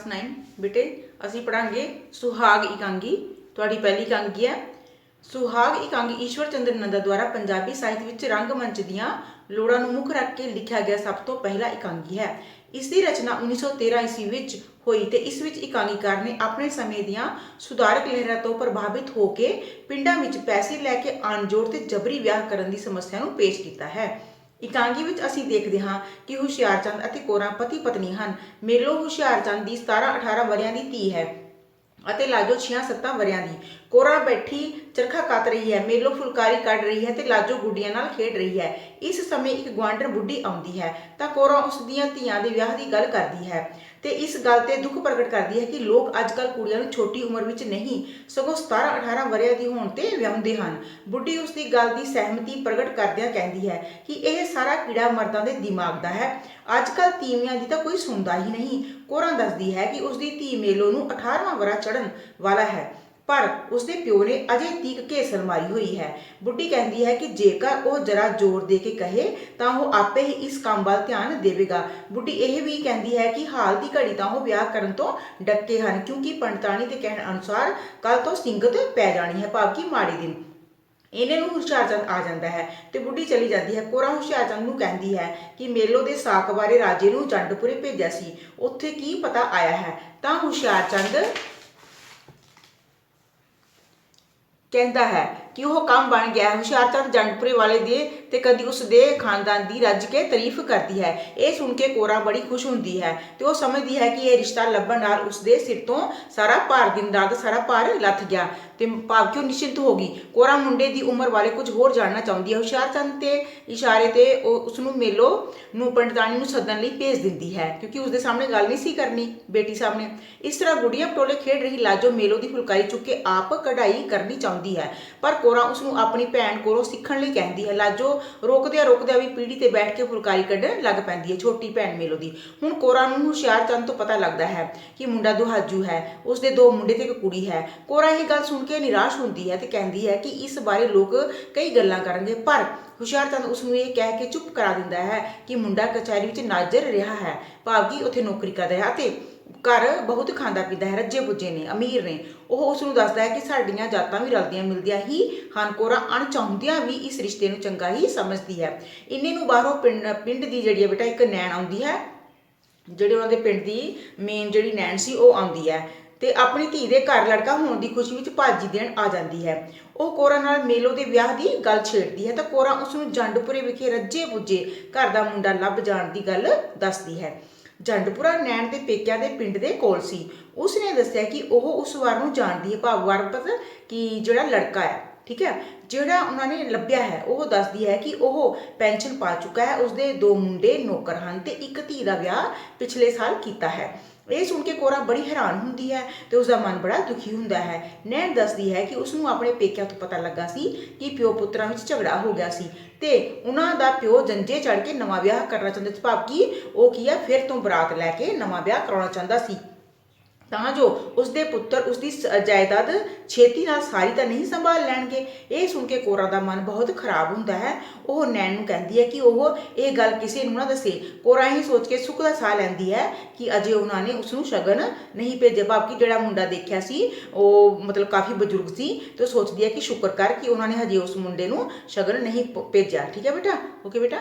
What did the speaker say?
9 बेटे ਅਸੀਂ ਪੜਾਂਗੇ ਸੁਹਾਗ ਇਕਾਂਗੀ। ਤੁਹਾਡੀ ਪਹਿਲੀ ਇਕਾਂਗੀ ਹੈ ਸੁਹਾਗ ਇਕਾਂਗੀ। ਈਸ਼ਵਰ ਚੰਦਰ ਨੰਦਾ ਦੁਆਰਾ ਪੰਜਾਬੀ ਸਾਹਿਤ ਵਿੱਚ ਰੰਗਮੰਚ ਦੀਆਂ ਲੋੜਾਂ ਨੂੰ ਮੁੱਖ ਰੱਖ ਕੇ ਲਿਖਿਆ ਗਿਆ ਸਭ ਤੋਂ ਪਹਿਲਾ ਇਕਾਂਗੀ ਹੈ। ਇਸ ਦੀ ਰਚਨਾ 1913 ਈਸਵੀ ਵਿੱਚ ਹੋਈ ਤੇ ਇਸ ਵਿੱਚ ਇਕਾਂਗੀਕਾਰ ਨੇ ਆਪਣੇ ਸਮੇਂ ਦੀਆਂ ਸੁਧਾਰਕ ਲਹਿਰਾਂ ਤੋਂ ਪ੍ਰਭਾਵਿਤ ਹੋ ਕੇ ਪਿੰਡਾਂ ਵਿੱਚ ਪੈਸੇ ਲੈ ਕੇ ਅਣਜੋੜ ਤੇ ਜਬਰੀ ਵਿਆਹ ਕਰਨ ਦੀ ਸਮੱਸਿਆ ਨੂੰ ਪੇਸ਼ ਕੀਤਾ ਹੈ। ਇਕਾਂਗੀ ਵਿੱਚ ਅਸੀਂ ਦੇਖਦੇ ਹਾਂ ਕਿ ਹੁਸ਼ਿਆਰਚੰਦ ਅਤੇ ਕੋਰਾਂ ਪਤੀ ਪਤਨੀ ਹਨ। ਮੇਲੋ ਹੁਸ਼ਿਆਰਚੰਦ ਦੀ 17-18 ਵਰ੍ਹਿਆਂ ਦੀ ਧੀ ਹੈ ਅਤੇ ਲਾਜੋ 6-7 ਵਰ੍ਹਿਆਂ ਦੀ। ਕੋਰਾਂ ਬੈਠੀ ਚਰਖਾ ਕੱਤ ਰਹੀ ਹੈ, ਮੇਲੋ ਫੁਲਕਾਰੀ ਕੱਢ ਰਹੀ ਹੈ ਤੇ ਲਾਜੋ ਗੁੱਡੀਆਂ ਨਾਲ ਖੇਡ ਰਹੀ ਹੈ। ਇਸ ਸਮੇਂ ਇੱਕ ਗੁਆਂਢਣ ਬੁੱਢੀ ਆਉਂਦੀ ਹੈ ਤਾਂ ਕੋਰਾਂ ਉਸ ਦੀਆਂ ਧੀਆਂ ਦੇ ਵਿਆਹ ਦੀ ਗੱਲ ਕਰਦੀ ਹੈ ਤੇ ਇਸ ਗੱਲ ਤੇ ਦੁੱਖ ਪ੍ਰਗਟ ਕਰਦੀ ਹੈ ਕਿ ਲੋਕ ਅੱਜ ਕੱਲ੍ਹ ਕੁੜੀਆਂ ਨੂੰ ਛੋਟੀ ਉਮਰ ਵਿੱਚ ਨਹੀਂ ਸਗੋਂ 17-18 ਵਰ੍ਹਿਆਂ ਦੀ ਹੋਣ ਤੇ ਵਿਆਹੁੰਦੇ ਹਨ। ਬੁੱਢੀ ਉਸ ਦੀ ਗੱਲ ਦੀ ਸਹਿਮਤੀ ਪ੍ਰਗਟ ਕਰਦਿਆਂ ਕਹਿੰਦੀ ਹੈ ਕਿ ਇਹ ਸਾਰਾ ਕੀੜਾ ਮਰਦਾਂ ਦੇ ਦਿਮਾਗ ਦਾ ਹੈ। ਅੱਜ ਕੱਲ੍ਹ ਤੀਵੀਆਂ ਦੀ ਤਾਂ ਕੋਈ ਸੁਣਦਾ ਹੀ ਨਹੀਂ। ਕੋਰਾਂ ਦੱਸਦੀ ਹੈ ਕਿ ਉਸ ਦੀ ਧੀ ਮੇਲੋ ਨੂੰ 18ਵਾਂ ਵਰ੍ਹਾ ਚੜ੍ਹਨ ਵਾਲਾ ਹੈ ਪਰ ਉਸਦੇ ਪਿਓ ਨੇ ਅਜੇ ਤੀਕ ਘੇਸਲ ਮਾਰੀ ਹੋਈ ਹੈ। ਬੁੱਢੀ ਕਹਿੰਦੀ ਹੈ ਕਿ ਜੇਕਰ ਉਹ ਜਰਾ ਜ਼ੋਰ ਦੇ ਕੇ ਕਹੇ ਤਾਂ ਉਹ ਆਪੇ ਹੀ ਇਸ ਕੰਮ ਵੱਲ ਧਿਆਨ ਦੇਵੇਗਾ। ਬੁੱਢੀ ਇਹ ਵੀ ਕਹਿੰਦੀ ਹੈ ਕਿ ਹਾਲ ਦੀ ਘੜੀ ਤਾਂ ਉਹ ਵਿਆਹ ਕਰਨ ਤੋਂ ਡੱਕੇ ਹਨ ਕਿਉਂਕਿ ਪੰਡਤਾਣੀ ਦੇ ਕਹਿਣ ਅਨੁਸਾਰ ਕੱਲ ਤੋਂ ਸਿੰਗਤ ਪੈ ਜਾਣੀ ਹੈ, ਭਾਵ ਕਿ ਮਾੜੇ ਦਿਨ। ਇਹਨੇ ਨੂੰ ਹੁਸ਼ਿਆਰਚੰਦ ਆ ਜਾਂਦਾ ਹੈ ਤੇ ਬੁੱਢੀ ਚਲੀ ਜਾਂਦੀ ਹੈ। ਕੋਰਾਂ ਹੁਸ਼ਿਆਰਚੰਦ ਨੂੰ ਕਹਿੰਦੀ ਹੈ ਕਿ ਮੇਲੋ ਦੇ ਸਾਕ ਬਾਰੇ ਰਾਜੇ ਨੂੰ ਜੰਡਪੁਰੇ ਭੇਜਿਆ ਸੀ, ਉੱਥੇ ਕੀ ਪਤਾ ਆਇਆ ਹੈ। ਤਾਂ ਹੁਸ਼ਿਆਰਚੰਦ ਕਹਿੰਦਾ ਹੈ ਕਿ ਉਹ ਕੰਮ ਬਣ ਗਿਆ ਹੈ। ਹੁਸ਼ਿਆਰਚੰਦ ਜੰਡਪੁਰੇ ਵਾਲੇ ਦੇ ਤੇ ਕਦੀ ਉਸ ਦੇ ਖਾਨਦਾਨ ਦੀ ਰੱਜ ਕੇ ਤਾਰੀਫ ਕਰਦੀ ਹੈ। ਇਹ ਸੁਣ ਕੇ ਕੋਰਾਂ ਬੜੀ ਖੁਸ਼ ਹੁੰਦੀ ਹੈ ਤੇ ਉਹ ਸਮਝਦੀ ਹੈ ਕਿ ਇਹ ਰਿਸ਼ਤਾ ਲੱਭਣ ਨਾਲ ਉਸਦੇ ਸਿਰ ਤੋਂ ਸਾਰਾ ਭਾਰ, ਦਿਨ ਰਾਤ ਸਾਰਾ ਭਾਰ ਲੱਥ ਗਿਆ ਤੇ ਭਾਵ ਕਿ ਉਹ ਨਿਸ਼ਚਿੰਤ ਹੋ ਗਈ। ਕੋਰਾਂ ਮੁੰਡੇ ਦੀ ਉਮਰ ਬਾਰੇ ਕੁਝ ਹੋਰ ਜਾਣਨਾ ਚਾਹੁੰਦੀ ਹੈ। ਹੁਸ਼ਿਆਰਚੰਦ ਤੇ ਇਸ਼ਾਰੇ ਤੇ ਉਹ ਉਸਨੂੰ ਮੇਲੋ ਨੂੰ ਪੰਡਤਾਣੀ ਨੂੰ ਸੱਦਣ ਲਈ ਭੇਜ ਦਿੰਦੀ ਹੈ ਕਿਉਂਕਿ ਉਸਦੇ ਸਾਹਮਣੇ ਗੱਲ ਨਹੀਂ ਸੀ ਕਰਨੀ ਬੇਟੀ ਸਾਹਮਣੇ। ਇਸ ਤਰ੍ਹਾਂ ਗੁੱਡੀਆਂ ਪਟੋਲੇ ਖੇਡ ਰਹੀ ਲਾਜੋ ਮੇਲੋ ਦੀ ਫੁਲਕਾਰੀ ਚੁੱਕ ਕੇ ਆਪ ਕਢਾਈ ਕਰਨੀ ਚਾਹੁੰਦੀ ਹੈ ਪਰ ਕੋਰਾਂ ਉਸਨੂੰ ਆਪਣੀ ਭੈਣ ਕੋਲੋਂ ਸਿੱਖਣ ਲਈ ਕਹਿੰਦੀ ਹੈ। ਲਾਜੋ ਰੋਕਦਿਆਂ ਵੀ ਪੀੜੀ ਤੇ ਬੈਠ ਕੇ ਫੁਲਕਾਰੀ ਕੱਢਣ ਲੱਗ ਪੈਂਦੀ ਹੈ, ਛੋਟੀ ਭੈਣ ਮੇਲੋ ਦੀ। ਹੁਣ ਕੋਰਾਂ ਨੂੰ ਹੁਸ਼ਿਆਰਚੰਦ ਤੋਂ ਪਤਾ ਲੱਗਦਾ ਹੈ ਕਿ ਮੁੰਡਾ ਦੁਹਾਜੂ ਹੈ, ਉਸਦੇ 2 ਮੁੰਡੇ ਤੇ ਇੱਕ ਕੁੜੀ ਹੈ। ਕੋਰਾਂ ਇਹ ਗੱਲ ਸੁਣ ਕੇ ਨਿਰਾਸ਼ ਹੁੰਦੀ ਹੈ ਤੇ ਕਹਿੰਦੀ ਹੈ ਕਿ ਇਸ ਬਾਰੇ ਲੋਕ ਕਈ ਗੱਲਾਂ ਕਰਨਗੇ ਪਰ ਹੁਸ਼ਿਆਰਚੰਦ ਉਸਨੂੰ ਇਹ ਕਹਿ ਕੇ ਚੁੱਪ ਕਰਾ ਦਿੰਦਾ ਹੈ ਕਿ ਮੁੰਡਾ ਕਚਹਿਰੀ ਵਿੱਚ ਨਾਜ਼ਰ ਰਿਹਾ ਹੈ, ਭਾਵ ਕਿ ਉੱਥੇ ਨੌਕਰੀ ਕਰ ਰਿਹਾ ਤੇ ਘਰ ਬਹੁਤ ਖਾਂਦਾ ਪੀਂਦਾ ਹੈ, ਰੱਜੇ ਪੁੱਜੇ ਨੇ, ਅਮੀਰ ਨੇ। ਉਹ ਉਸ ਨੂੰ ਦੱਸਦਾ ਹੈ ਕਿ ਸਾਡੀਆਂ ਜਾਤਾਂ ਵੀ ਰਲਦੀਆਂ ਮਿਲਦੀਆਂ ਹੀ ਹਨ। ਕੋਰਾਂ ਅਣਚਾਹੁੰਦਿਆਂ ਵੀ ਇਸ ਰਿਸ਼ਤੇ ਨੂੰ ਚੰਗਾ ਹੀ ਸਮਝਦੀ ਹੈ। ਇੰਨੇ ਨੂੰ ਬਾਹਰੋਂ ਪਿੰਡ ਦੀ ਜਿਹੜੀ ਬੇਟਾ ਇੱਕ ਨੈਣ ਆਉਂਦੀ ਹੈ, ਜਿਹੜੇ ਉਹਨਾਂ ਦੇ ਪਿੰਡ ਦੀ ਮੇਨ ਜਿਹੜੀ ਨੈਣ ਸੀ ਉਹ ਆਉਂਦੀ ਹੈ ਤੇ ਆਪਣੀ ਧੀ ਦੇ ਘਰ ਲੜਕਾ ਹੋਣ ਦੀ ਖੁਸ਼ੀ ਵਿੱਚ ਭਾਜੀ ਦੇਣ ਆ ਜਾਂਦੀ ਹੈ। ਉਹ ਕੋਰਾਂ ਨਾਲ ਮੇਲੋ ਦੇ ਵਿਆਹ ਦੀ ਗੱਲ ਛੇੜਦੀ ਹੈ ਤਾਂ ਕੋਰਾਂ ਉਸਨੂੰ ਜੰਡਪੁਰੇ ਵਿਖੇ ਰੱਜੇ ਪੁੱਜੇ ਘਰ ਦਾ ਮੁੰਡਾ ਲੱਭ ਜਾਣ ਦੀ ਗੱਲ ਦੱਸਦੀ ਹੈ। ਜੰਡਪੁਰਾ ਨੈਣ ਦੇ ਪੇਕਿਆਂ ਦੇ ਪਿੰਡ ਦੇ ਕੋਲ ਸੀ। ਉਸਨੇ ਦੱਸਿਆ ਕਿ ਉਹ ਉਸ ਵਰ ਨੂੰ ਜਾਣਦੀ ਹੈ, ਭਾਵ ਵਰਪਤ ਕਿ ਜਿਹੜਾ ਲੜਕਾ ਹੈ, ਠੀਕ ਹੈ, ਜਿਹੜਾ ਉਹਨਾਂ ਨੇ ਲੱਭਿਆ ਹੈ। ਉਹ ਦੱਸਦੀ ਹੈ ਕਿ ਉਹ ਪੈਨਸ਼ਨ ਪਾ ਚੁੱਕਾ ਹੈ, ਉਸਦੇ 2 ਮੁੰਡੇ ਨੌਕਰ ਹਨ ਤੇ ਇੱਕ ਧੀ ਦਾ ਵਿਆਹ ਪਿਛਲੇ ਸਾਲ ਕੀਤਾ ਹੈ। ਇਹ ਸੁਣ ਕੇ ਕੋਰਾਂ ਬੜੀ ਹੈਰਾਨ ਹੁੰਦੀ ਹੈ ਤੇ ਉਸਦਾ ਮਨ ਬੜਾ ਦੁਖੀ ਹੁੰਦਾ ਹੈ। ਨੈਣ ਦੱਸਦੀ ਹੈ ਕਿ ਉਸਨੂੰ ਆਪਣੇ ਪੇਕਿਆਂ ਤੋਂ ਪਤਾ ਲੱਗਾ ਸੀ ਕਿ ਪਿਓ ਪੁੱਤਰਾਂ ਵਿੱਚ ਝਗੜਾ ਹੋ ਗਿਆ ਸੀ ਤੇ ਉਹਨਾਂ ਦਾ ਪਿਓ ਜੰਜੇ ਚੜ੍ਹ ਕੇ ਨਵਾਂ ਵਿਆਹ ਕਰਨਾ ਚਾਹੁੰਦਾ ਸੀ, ਭਾਵ ਕਿ ਉਹ ਕੀ ਹੈ ਫਿਰ ਤੋਂ ਬਰਾਤ ਲੈ ਕੇ ਨਵਾਂ ਵਿਆਹ ਕਰਾਉਣਾ ਚਾਹੁੰਦਾ ਸੀ ਤਾਂ ਜੋ ਉਸਦੇ ਪੁੱਤਰ ਉਸਦੀ ਜਾਇਦਾਦ ਛੇਤੀ ਨਾਲ ਸਾਰੀ ਤਾਂ ਨਹੀਂ ਸੰਭਾਲ ਲੈਣਗੇ। ਇਹ ਸੁਣ ਕੇ ਕੋਰਾਂ ਦਾ ਮਨ ਬਹੁਤ ਖਰਾਬ ਹੁੰਦਾ ਹੈ। ਉਹ ਨੈਣ ਨੂੰ ਕਹਿੰਦੀ ਹੈ ਕਿ ਉਹ ਇਹ ਗੱਲ ਕਿਸੇ ਨੂੰ ਨਾ ਦੱਸੇ। ਕੋਰਾਂ ਇਹ ਸੋਚ ਕੇ ਸੁੱਖ ਦਾ ਸਾਹ ਲੈਂਦੀ ਹੈ ਕਿ ਅਜੇ ਉਹਨਾਂ ਨੇ ਉਸਨੂੰ ਸ਼ਗਨ ਨਹੀਂ ਭੇਜਿਆ, ਭਾਵ ਕਿ ਜਿਹੜਾ ਮੁੰਡਾ ਦੇਖਿਆ ਸੀ ਉਹ ਮਤਲਬ ਕਾਫੀ ਬਜ਼ੁਰਗ ਸੀ ਤੇ ਉਹ ਸੋਚਦੀ ਹੈ ਕਿ ਸ਼ੁਕਰ ਕਰ ਕਿ ਉਹਨਾਂ ਨੇ ਹਜੇ ਉਸ ਮੁੰਡੇ ਨੂੰ ਸ਼ਗਨ ਨਹੀਂ ਭੇਜਿਆ। ਠੀਕ ਹੈ ਬੇਟਾ, ਓਕੇ ਬੇਟਾ।